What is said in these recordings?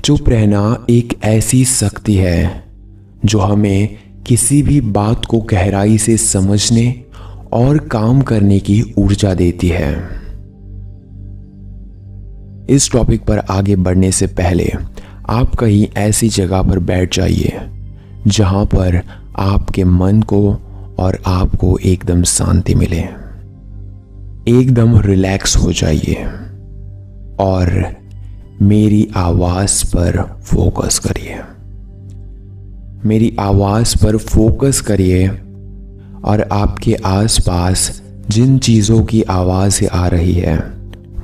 चुप रहना एक ऐसी शक्ति है जो हमें किसी भी बात को गहराई से समझने और काम करने की ऊर्जा देती है। इस टॉपिक पर आगे बढ़ने से पहले आप कहीं ऐसी जगह पर बैठ जाइए जहां पर आपके मन को और आपको एकदम शांति मिले। एकदम रिलैक्स हो जाइए और मेरी आवाज पर फोकस करिए। मेरी आवाज पर फोकस करिए और आपके आसपास जिन चीज़ों की आवाज़ें आ रही है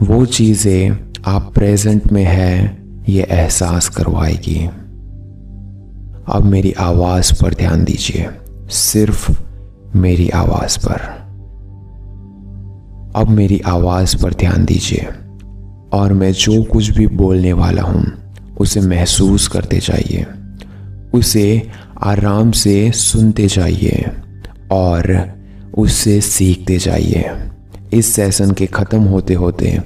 वो चीज़ें आप प्रेजेंट में है ये एहसास करवाएगी। अब मेरी आवाज़ पर ध्यान दीजिए, सिर्फ मेरी आवाज़ पर। अब मेरी आवाज़ पर ध्यान दीजिए और मैं जो कुछ भी बोलने वाला हूँ उसे महसूस करते जाइए, उसे आराम से सुनते जाइए और उससे सीखते जाइए। इस सेशन के ख़त्म होते होते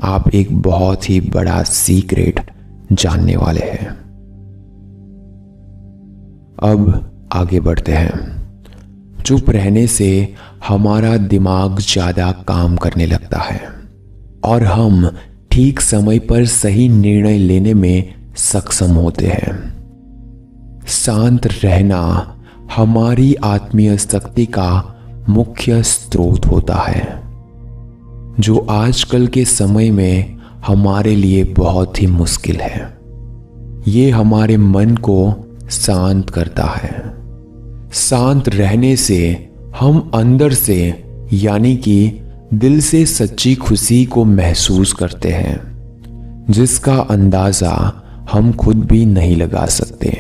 आप एक बहुत ही बड़ा सीक्रेट जानने वाले हैं। अब आगे बढ़ते हैं। चुप रहने से हमारा दिमाग ज़्यादा काम करने लगता है और हम ठीक समय पर सही निर्णय लेने में सक्षम होते हैं। शांत रहना हमारी आत्मीय शक्ति का मुख्य स्रोत होता है, जो आजकल के समय में हमारे लिए बहुत ही मुश्किल है। ये हमारे मन को शांत करता है। शांत रहने से हम अंदर से यानी कि दिल से सच्ची खुशी को महसूस करते हैं, जिसका अंदाजा हम खुद भी नहीं लगा सकते।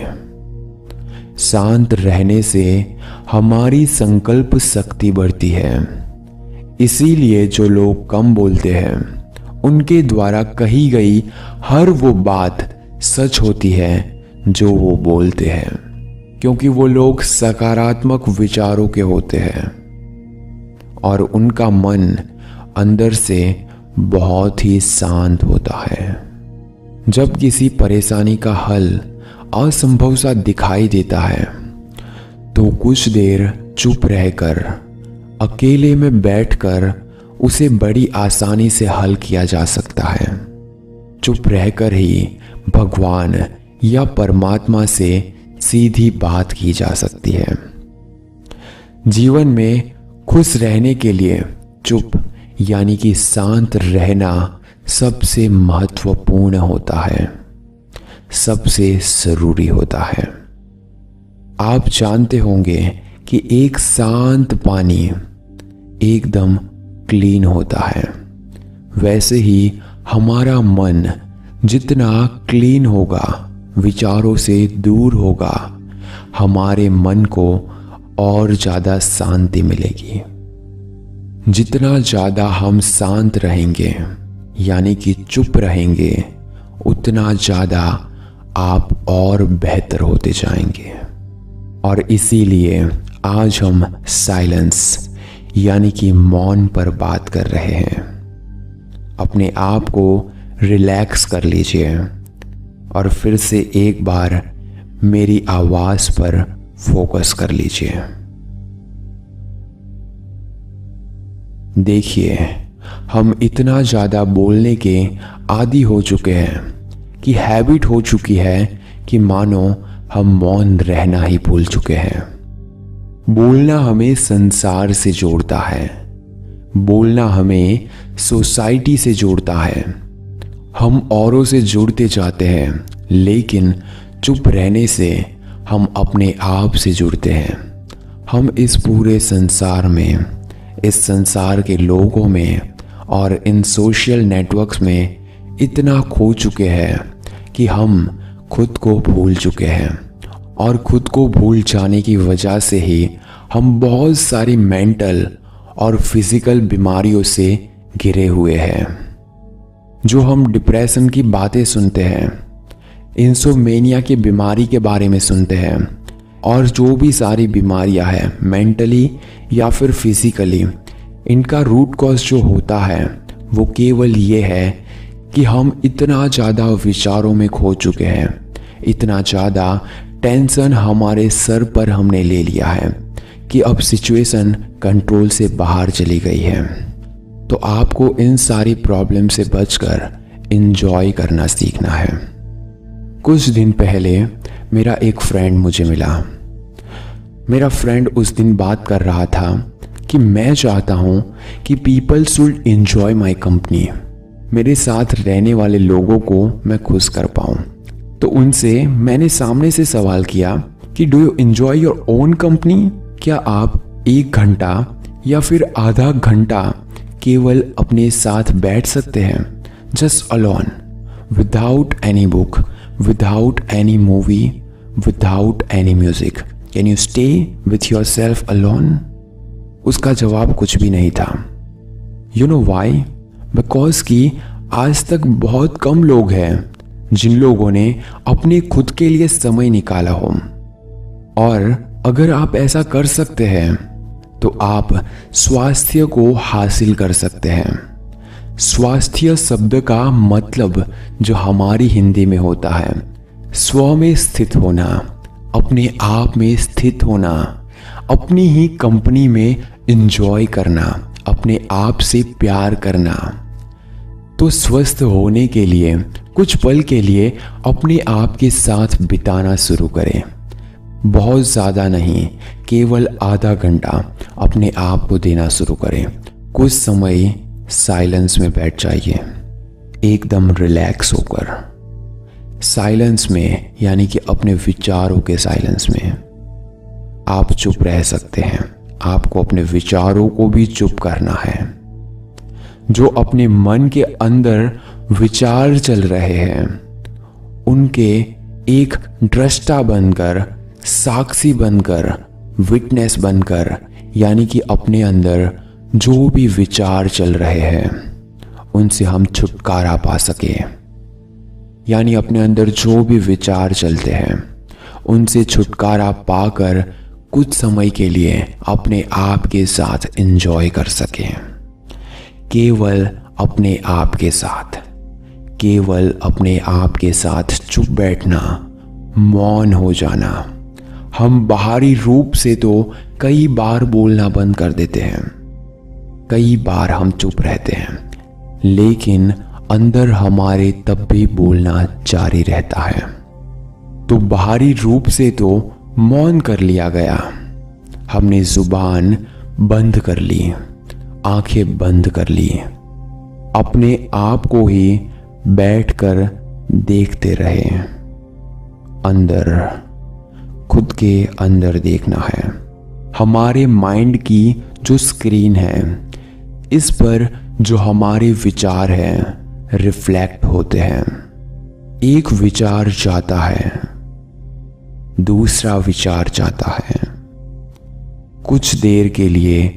शांत रहने से हमारी संकल्प शक्ति बढ़ती है। इसीलिए जो लोग कम बोलते हैं उनके द्वारा कही गई हर वो बात सच होती है जो वो बोलते हैं, क्योंकि वो लोग सकारात्मक विचारों के होते हैं और उनका मन अंदर से बहुत ही शांत होता है। जब किसी परेशानी का हल असंभव सा दिखाई देता है तो कुछ देर चुप रहकर अकेले में बैठकर उसे बड़ी आसानी से हल किया जा सकता है। चुप रहकर ही भगवान या परमात्मा से सीधी बात की जा सकती है। जीवन में खुश रहने के लिए चुप यानी कि शांत रहना सबसे महत्वपूर्ण होता है, सबसे जरूरी होता है। आप जानते होंगे कि एक शांत पानी एकदम क्लीन होता है, वैसे ही हमारा मन जितना क्लीन होगा, विचारों से दूर होगा, हमारे मन को और ज़्यादा शांति मिलेगी। जितना ज़्यादा हम शांत रहेंगे यानी कि चुप रहेंगे, उतना ज़्यादा आप और बेहतर होते जाएंगे। और इसीलिए आज हम साइलेंस यानी कि मौन पर बात कर रहे हैं। अपने आप को रिलैक्स कर लीजिए और फिर से एक बार मेरी आवाज पर फोकस कर लीजिए। देखिए, हम इतना ज़्यादा बोलने के आदी हो चुके हैं कि हैबिट हो चुकी है कि मानो हम मौन रहना ही भूल चुके हैं। बोलना हमें संसार से जोड़ता है, बोलना हमें सोसाइटी से जोड़ता है। हम औरों से जुड़ते जाते हैं, लेकिन चुप रहने से हम अपने आप से जुड़ते हैं। हम इस पूरे संसार में, इस संसार के लोगों में और इन सोशल नेटवर्क्स में इतना खो चुके हैं कि हम खुद को भूल चुके हैं। और खुद को भूल जाने की वजह से ही हम बहुत सारी मेंटल और फिजिकल बीमारियों से घिरे हुए हैं। जो हम डिप्रेशन की बातें सुनते हैं, इंसोमेनिया की बीमारी के बारे में सुनते हैं, और जो भी सारी बीमारियां हैं मेंटली या फिर फिजिकली, इनका रूट कॉज जो होता है वो केवल ये है कि हम इतना ज़्यादा विचारों में खो चुके हैं, इतना ज़्यादा टेंशन हमारे सर पर हमने ले लिया है कि अब सिचुएशन कंट्रोल से बाहर चली गई है। तो आपको इन सारी प्रॉब्लम से बचकर एंजॉय करना सीखना है। कुछ दिन पहले मेरा एक फ्रेंड मुझे मिला। मेरा फ्रेंड उस दिन बात कर रहा था कि मैं चाहता हूँ कि people should enjoy my company, मेरे साथ रहने वाले लोगों को मैं खुश कर पाऊँ। तो उनसे मैंने सामने से सवाल किया कि do you enjoy your own company? क्या आप 1 घंटा या फिर आधा घंटा केवल अपने साथ बैठ सकते हैं, just alone, without any book, without any movie, without any music? Can you stay with your self alone? उसका जवाब कुछ भी नहीं था। You know why? बिकॉज कि आज तक बहुत कम लोग हैं जिन लोगों ने अपने खुद के लिए समय निकाला हो। और अगर आप ऐसा कर सकते हैं तो आप स्वास्थ्य को हासिल कर सकते हैं। स्वास्थ्य शब्द का मतलब जो हमारी हिंदी में होता है स्व में स्थित होना, अपने आप में स्थित होना, अपनी ही कंपनी में एंजॉय करना, अपने आप से प्यार करना। तो स्वस्थ होने के लिए कुछ पल के लिए अपने आप के साथ बिताना शुरू करें। बहुत ज़्यादा नहीं, केवल आधा घंटा अपने आप को देना शुरू करें। कुछ समय साइलेंस में बैठ जाइए, एकदम रिलैक्स होकर। साइलेंस में यानी कि अपने विचारों के साइलेंस में आप चुप रह सकते हैं। आपको अपने विचारों को भी चुप करना है। जो अपने मन के अंदर विचार चल रहे हैं उनके एक दृष्टा बनकर, साक्षी बनकर, विटनेस बनकर, यानी कि अपने अंदर जो भी विचार चल रहे हैं उनसे हम छुटकारा पा सके। यानी अपने अंदर जो भी विचार चलते हैं उनसे छुटकारा पाकर कुछ समय के लिए अपने आप के साथ एंजॉय कर सकें। केवल अपने आप के साथ, केवल अपने आप के साथ चुप बैठना, मौन हो जाना। हम बाहरी रूप से तो कई बार बोलना बंद कर देते हैं, कई बार हम चुप रहते हैं, लेकिन अंदर हमारे तब भी बोलना जारी रहता है। तो बाहरी रूप से तो मौन कर लिया गया, हमने जुबान बंद कर ली, आंखें बंद कर ली, अपने आप को ही बैठकर देखते रहे। अंदर, खुद के अंदर देखना है। हमारे माइंड की जो स्क्रीन है इस पर जो हमारे विचार हैं रिफ्लेक्ट होते हैं। एक विचार जाता है, दूसरा विचार जाता है। कुछ देर के लिए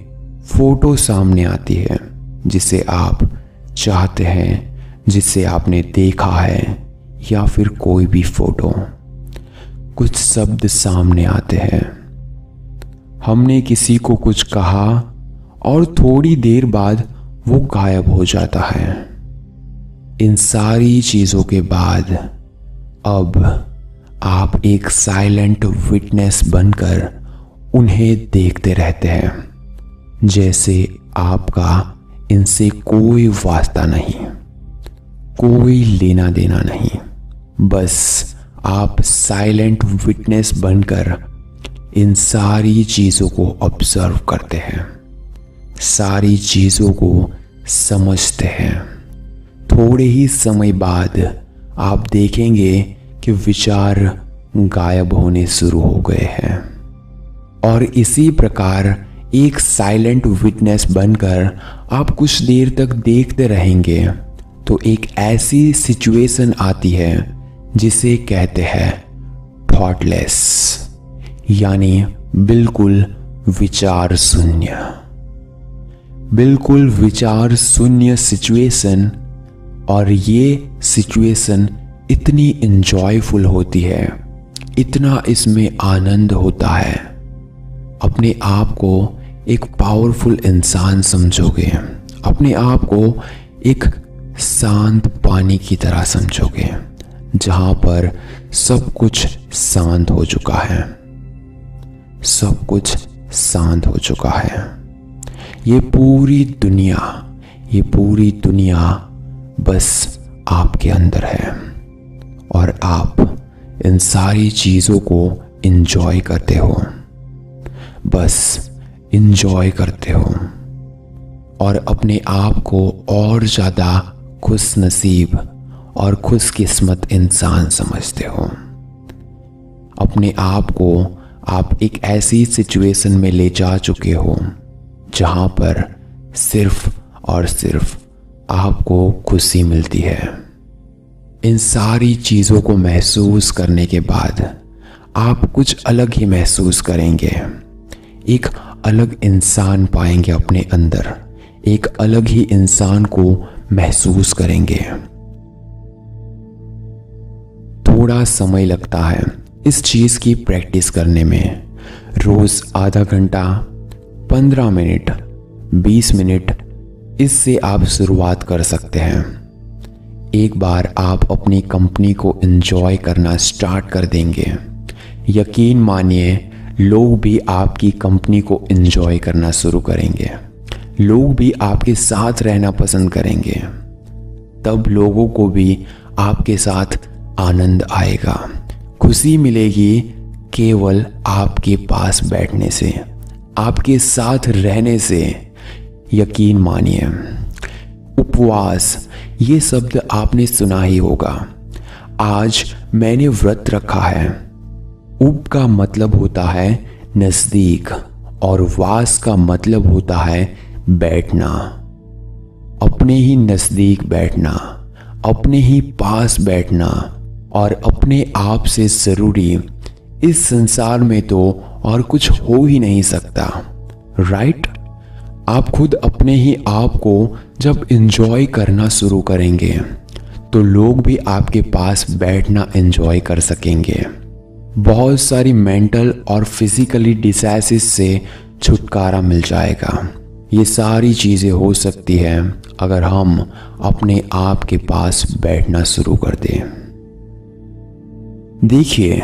फोटो सामने आती है जिसे आप चाहते हैं, जिसे आपने देखा है, या फिर कोई भी फोटो। कुछ शब्द सामने आते हैं, हमने किसी को कुछ कहा और थोड़ी देर बाद वो गायब हो जाता है। इन सारी चीजों के बाद अब आप एक साइलेंट विटनेस बनकर उन्हें देखते रहते हैं, जैसे आपका इनसे कोई वास्ता नहीं, कोई लेना देना नहीं। बस आप साइलेंट विटनेस बनकर इन सारी चीजों को ऑब्जर्व करते हैं, सारी चीजों को समझते हैं। थोड़े ही समय बाद आप देखेंगे कि विचार गायब होने शुरू हो गए हैं। और इसी प्रकार एक साइलेंट विटनेस बनकर आप कुछ देर तक देखते रहेंगे तो एक ऐसी सिचुएशन आती है जिसे कहते हैं थॉटलेस, यानी बिल्कुल विचार शून्य। बिल्कुल विचार शून्य सिचुएशन। और ये सिचुएशन इतनी एंजॉयफुल होती है, इतना इसमें आनंद होता है। अपने आप को एक पावरफुल इंसान समझोगे, अपने आप को एक शांत पानी की तरह समझोगे, जहां पर सब कुछ शांत हो चुका है। सब कुछ शांत हो चुका है। ये पूरी दुनिया बस आपके अंदर है और आप इन सारी चीजों को एंजॉय करते हो, बस एंजॉय करते हो और अपने आप को और ज्यादा खुश नसीब और खुशकिस्मत इंसान समझते हो। अपने आप को आप एक ऐसी सिचुएशन में ले जा चुके हो जहां पर सिर्फ और सिर्फ आपको खुशी मिलती है। इन सारी चीजों को महसूस करने के बाद आप कुछ अलग ही महसूस करेंगे। एक अलग इंसान पाएंगे अपने अंदर, एक अलग ही इंसान को महसूस करेंगे। थोड़ा समय लगता है इस चीज की प्रैक्टिस करने में। रोज आधा घंटा, 15 मिनट, 20 मिनट, इससे आप शुरुआत कर सकते हैं। एक बार आप अपनी कंपनी को एंजॉय करना स्टार्ट कर देंगे, यकीन मानिए लोग भी आपकी कंपनी को एंजॉय करना शुरू करेंगे। लोग भी आपके साथ रहना पसंद करेंगे। तब लोगों को भी आपके साथ आनंद आएगा, खुशी मिलेगी केवल आपके पास बैठने से, आपके साथ रहने से। यकीन मानिए, उपवास, ये शब्द आपने सुना ही होगा। आज मैंने व्रत रखा है। उप का मतलब होता है नजदीक और वास का मतलब होता है बैठना, अपने ही नजदीक बैठना, अपने ही पास बैठना और अपने आप से जरूरी इस संसार में तो और कुछ हो ही नहीं सकता, राइट? आप खुद अपने ही आप को जब एंजॉय करना शुरू करेंगे तो लोग भी आपके पास बैठना एंजॉय कर सकेंगे। बहुत सारी मेंटल और फिजिकली डिसीजेस से छुटकारा मिल जाएगा। ये सारी चीजें हो सकती है अगर हम अपने आप के पास बैठना शुरू कर दें। देखिए,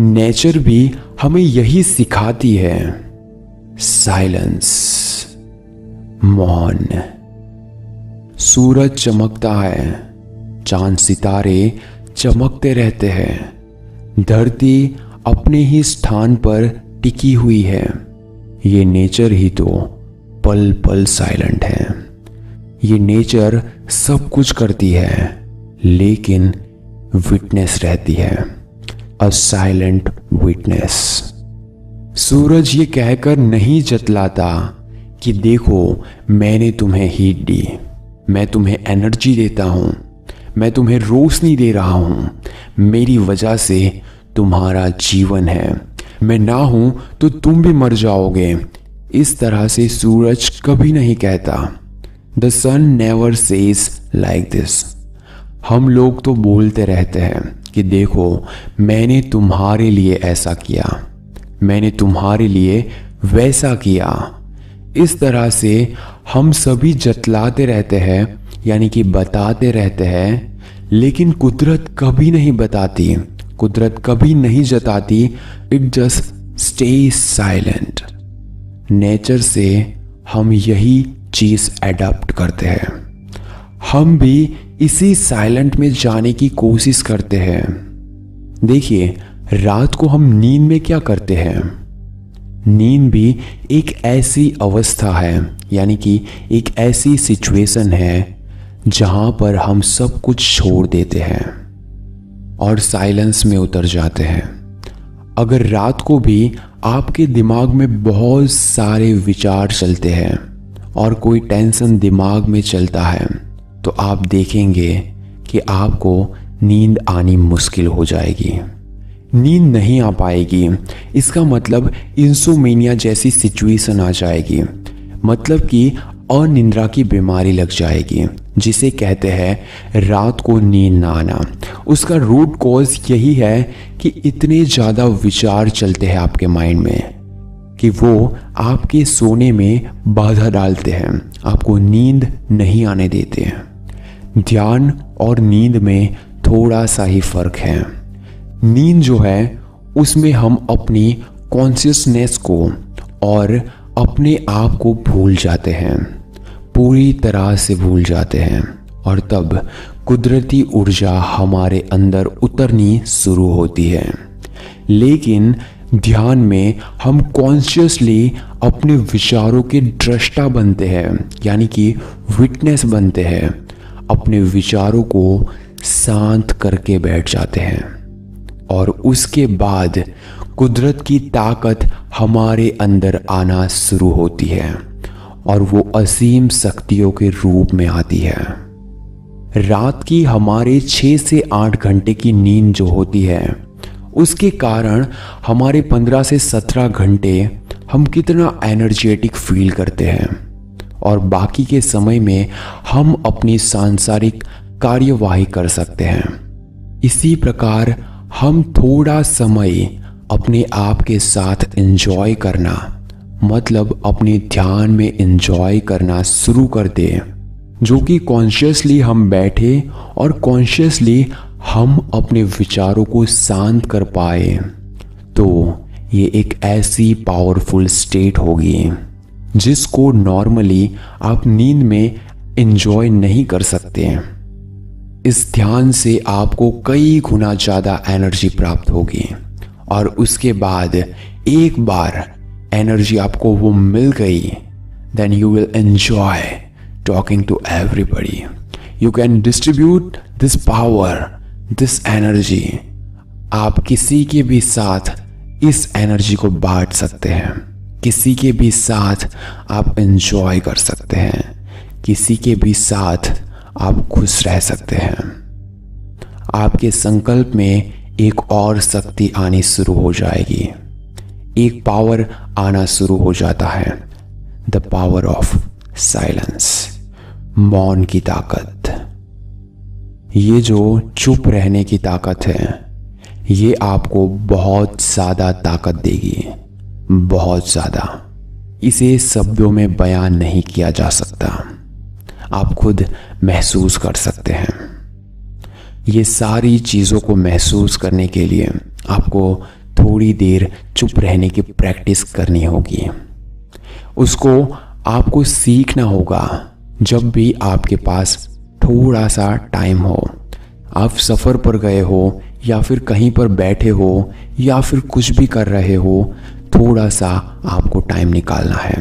नेचर भी हमें यही सिखाती है, साइलेंस, मौन। सूरज चमकता है, चांद सितारे चमकते रहते हैं, धरती अपने ही स्थान पर टिकी हुई है। ये नेचर ही तो पल पल साइलेंट है। ये नेचर सब कुछ करती है लेकिन विटनेस रहती है, अ साइलेंट विटनेस। सूरज ये कहकर नहीं जतलाता कि देखो मैंने तुम्हें हीट दी, मैं तुम्हें एनर्जी देता हूं, मैं तुम्हें रोशनी दे रहा हूं, मेरी वजह से तुम्हारा जीवन है, मैं ना हूं तो तुम भी मर जाओगे। इस तरह से सूरज कभी नहीं कहता। The sun never says like this. हम लोग तो बोलते रहते हैं कि देखो मैंने तुम्हारे लिए ऐसा किया, मैंने तुम्हारे लिए वैसा किया। इस तरह से हम सभी जतलाते रहते हैं, यानी कि बताते रहते हैं, लेकिन कुदरत कभी नहीं बताती, कुदरत कभी नहीं जताती। It just stay silent. Nature से हम यही चीज अडॉप्ट करते हैं। हम भी इसी साइलेंट में जाने की कोशिश करते हैं। देखिए, रात को हम नींद में क्या करते हैं? नींद भी एक ऐसी अवस्था है, यानी कि एक ऐसी सिचुएशन है जहां पर हम सब कुछ छोड़ देते हैं और साइलेंस में उतर जाते हैं। अगर रात को भी आपके दिमाग में बहुत सारे विचार चलते हैं और कोई टेंशन दिमाग में चलता है तो आप देखेंगे कि आपको नींद आनी मुश्किल हो जाएगी, नींद नहीं आ पाएगी। इसका मतलब इंसोमेनिया जैसी सिचुएशन आ जाएगी, मतलब कि अनिद्रा की बीमारी लग जाएगी, जिसे कहते हैं रात को नींद ना आना। उसका रूट कॉज यही है कि इतने ज़्यादा विचार चलते हैं आपके माइंड में कि वो आपके सोने में बाधा डालते हैं, आपको नींद नहीं आने देते हैं। ध्यान और नींद में थोड़ा सा ही फर्क है। नींद जो है उसमें हम अपनी कॉन्शियसनेस को और अपने आप को भूल जाते हैं, पूरी तरह से भूल जाते हैं, और तब कुदरती ऊर्जा हमारे अंदर उतरनी शुरू होती है। लेकिन ध्यान में हम कॉन्शियसली अपने विचारों के दृष्टा बनते हैं, यानी कि विटनेस बनते हैं, अपने विचारों को शांत करके बैठ जाते हैं, और उसके बाद कुदरत की ताकत हमारे अंदर आना शुरू होती है और वो असीम शक्तियों के रूप में आती है। रात की हमारे 6 से 8 घंटे की नींद जो होती है उसके कारण हमारे 15 से 17 घंटे हम कितना एनर्जेटिक फील करते हैं, और बाकी के समय में हम अपनी सांसारिक कार्यवाही कर सकते हैं। इसी प्रकार हम थोड़ा समय अपने आप के साथ एंजॉय करना, मतलब अपने ध्यान में एंजॉय करना शुरू कर दें, जो कि कॉन्शियसली हम बैठे और कॉन्शियसली हम अपने विचारों को शांत कर पाए, तो ये एक ऐसी पावरफुल स्टेट होगी जिसको नॉर्मली आप नींद में एंजॉय नहीं कर सकते हैं। इस ध्यान से आपको कई गुना ज़्यादा एनर्जी प्राप्त होगी, और उसके बाद एक बार एनर्जी आपको वो मिल गई, then you will enjoy talking to everybody. You can distribute this power, this energy. आप किसी के भी साथ इस एनर्जी को बांट सकते हैं, किसी के भी साथ आप एंजॉय कर सकते हैं, किसी के भी साथ आप खुश रह सकते हैं। आपके संकल्प में एक और शक्ति आनी शुरू हो जाएगी, एक पावर आना शुरू हो जाता है, द पावर ऑफ साइलेंस, मौन की ताकत। ये जो चुप रहने की ताकत है, ये आपको बहुत ज़्यादा ताकत देगी, बहुत ज़्यादा। इसे शब्दों में बयान नहीं किया जा सकता, आप खुद महसूस कर सकते हैं। ये सारी चीज़ों को महसूस करने के लिए आपको थोड़ी देर चुप रहने की प्रैक्टिस करनी होगी। उसको आपको सीखना होगा जब भी आपके पास थोड़ा सा टाइम हो, आप सफ़र पर गए हो या फिर कहीं पर बैठे हो या फिर कुछ भी कर रहे हो, थोड़ा सा आपको टाइम निकालना है।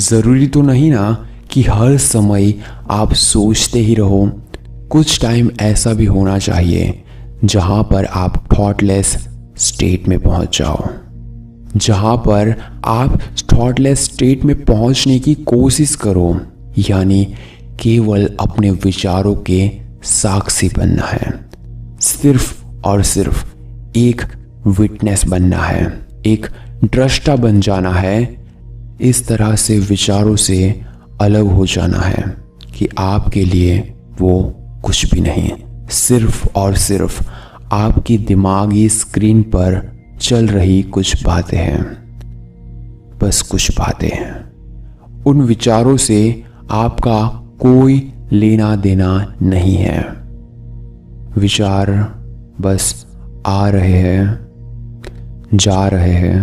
ज़रूरी तो नहीं ना कि हर समय आप सोचते ही रहो, कुछ टाइम ऐसा भी होना चाहिए जहाँ पर आप थॉटलेस स्टेट में पहुँच जाओ, जहाँ पर आप थॉटलेस स्टेट में पहुँचने की कोशिश करो, यानी केवल अपने विचारों के साक्षी बनना है, सिर्फ और सिर्फ एक विटनेस बनना है, एक दृष्टा बन जाना है। इस तरह से विचारों से अलग हो जाना है कि आपके लिए वो कुछ भी नहीं, सिर्फ और सिर्फ आपकी दिमागी स्क्रीन पर चल रही कुछ बातें हैं, बस कुछ बातें हैं। उन विचारों से आपका कोई लेना देना नहीं है। विचार बस आ रहे हैं, जा रहे हैं,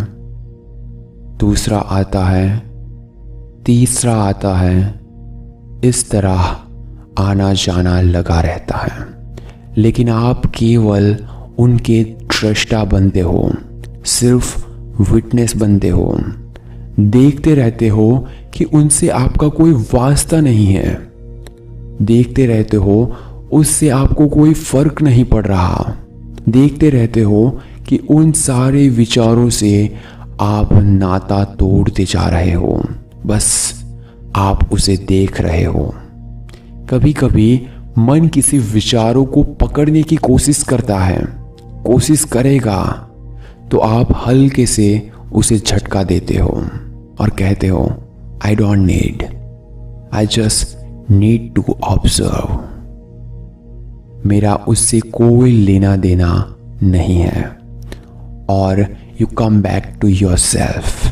दूसरा आता है, तीसरा आता है, इस तरह आना जाना लगा रहता है। लेकिन आप केवल उनके दृष्टा बनते हो, सिर्फ विटनेस बनते हो, देखते रहते हो कि उनसे आपका कोई वास्ता नहीं है, देखते रहते हो उससे आपको कोई फर्क नहीं पड़ रहा, देखते रहते हो कि उन सारे विचारों से आप नाता तोड़ते जा रहे हो, बस आप उसे देख रहे हो। कभी कभी मन किसी विचारों को पकड़ने की कोशिश करता है, कोशिश करेगा, तो आप हल्के से उसे झटका देते हो और कहते हो I don't need, I just need to observe. मेरा उससे कोई लेना देना नहीं है। और you come back to yourself,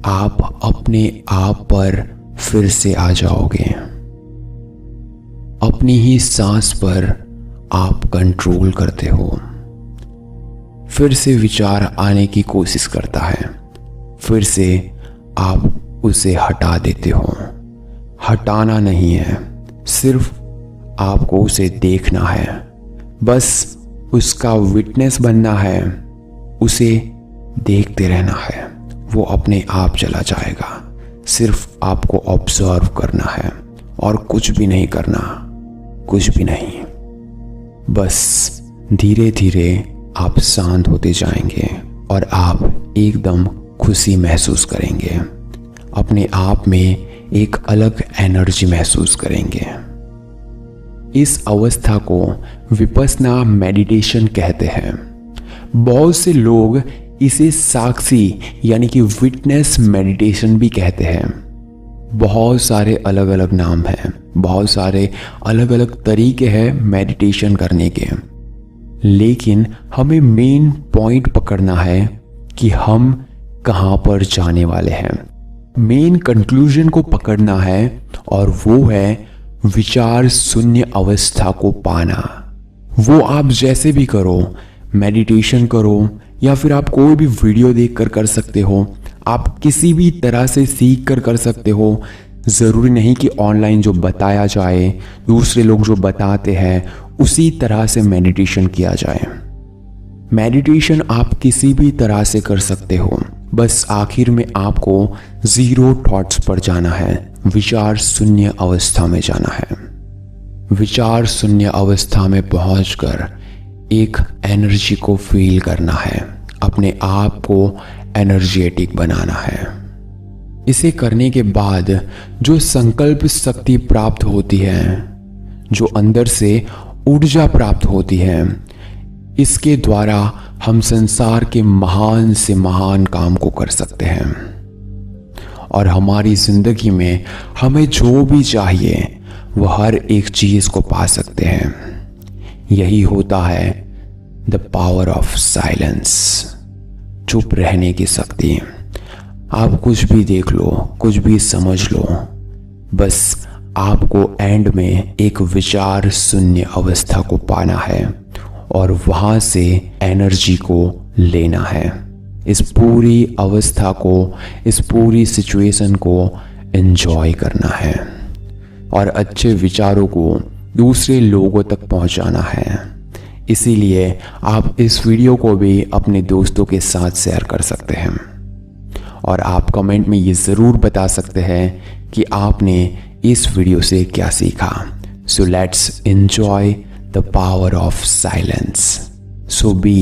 आप अपने आप पर फिर से आ जाओगे, अपनी ही सांस पर आप कंट्रोल करते हो। फिर से विचार आने की कोशिश करता है, फिर से आप उसे हटा देते हो। हटाना नहीं है, सिर्फ आपको उसे देखना है, बस उसका विटनेस बनना है, उसे देखते रहना है। वो अपने आप चला जाएगा, सिर्फ आपको ऑब्जर्व करना है और कुछ भी नहीं करना, कुछ भी नहीं। बस धीरे धीरे आप शांत होते जाएंगे और आप एकदम खुशी महसूस करेंगे, अपने आप में एक अलग एनर्जी महसूस करेंगे। इस अवस्था को विपस्सना मेडिटेशन कहते हैं। बहुत से लोग इसे साक्षी यानी कि विटनेस मेडिटेशन भी कहते हैं। बहुत सारे अलग अलग नाम हैं, बहुत सारे अलग अलग तरीके हैं मेडिटेशन करने के, लेकिन हमें मेन पॉइंट पकड़ना है कि हम कहाँ पर जाने वाले हैं। मेन कंक्लूजन को पकड़ना है और वो है विचार शून्य अवस्था को पाना। वो आप जैसे भी करो, मेडिटेशन करो या फिर आप कोई भी वीडियो देखकर कर सकते हो, आप किसी भी तरह से सीख कर कर सकते हो। ज़रूरी नहीं कि ऑनलाइन जो बताया जाए, दूसरे लोग जो बताते हैं उसी तरह से मेडिटेशन किया जाए। मेडिटेशन आप किसी भी तरह से कर सकते हो, बस आखिर में आपको जीरो थॉट्स पर जाना है, विचार शून्य अवस्था में जाना है। विचार शून्य अवस्था में पहुंचकर एक एनर्जी को फील करना है, अपने आप को एनर्जेटिक बनाना है। इसे करने के बाद जो संकल्प शक्ति प्राप्त होती है, जो अंदर से ऊर्जा प्राप्त होती है, इसके द्वारा हम संसार के महान से महान काम को कर सकते हैं और हमारी जिंदगी में हमें जो भी चाहिए वो हर एक चीज को पा सकते हैं। यही होता है द पावर ऑफ साइलेंस, चुप रहने की शक्ति। आप कुछ भी देख लो, कुछ भी समझ लो, बस आपको एंड में एक विचार शून्य अवस्था को पाना है और वहां से एनर्जी को लेना है। इस पूरी अवस्था को, इस पूरी सिचुएशन को एंजॉय करना है और अच्छे विचारों को दूसरे लोगों तक पहुंचाना है। इसीलिए आप इस वीडियो को भी अपने दोस्तों के साथ शेयर कर सकते हैं और आप कमेंट में ये ज़रूर बता सकते हैं कि आपने इस वीडियो से क्या सीखा। So let's enjoy the power of silence. So be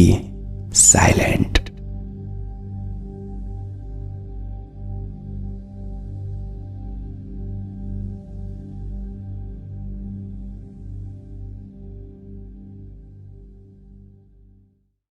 silent.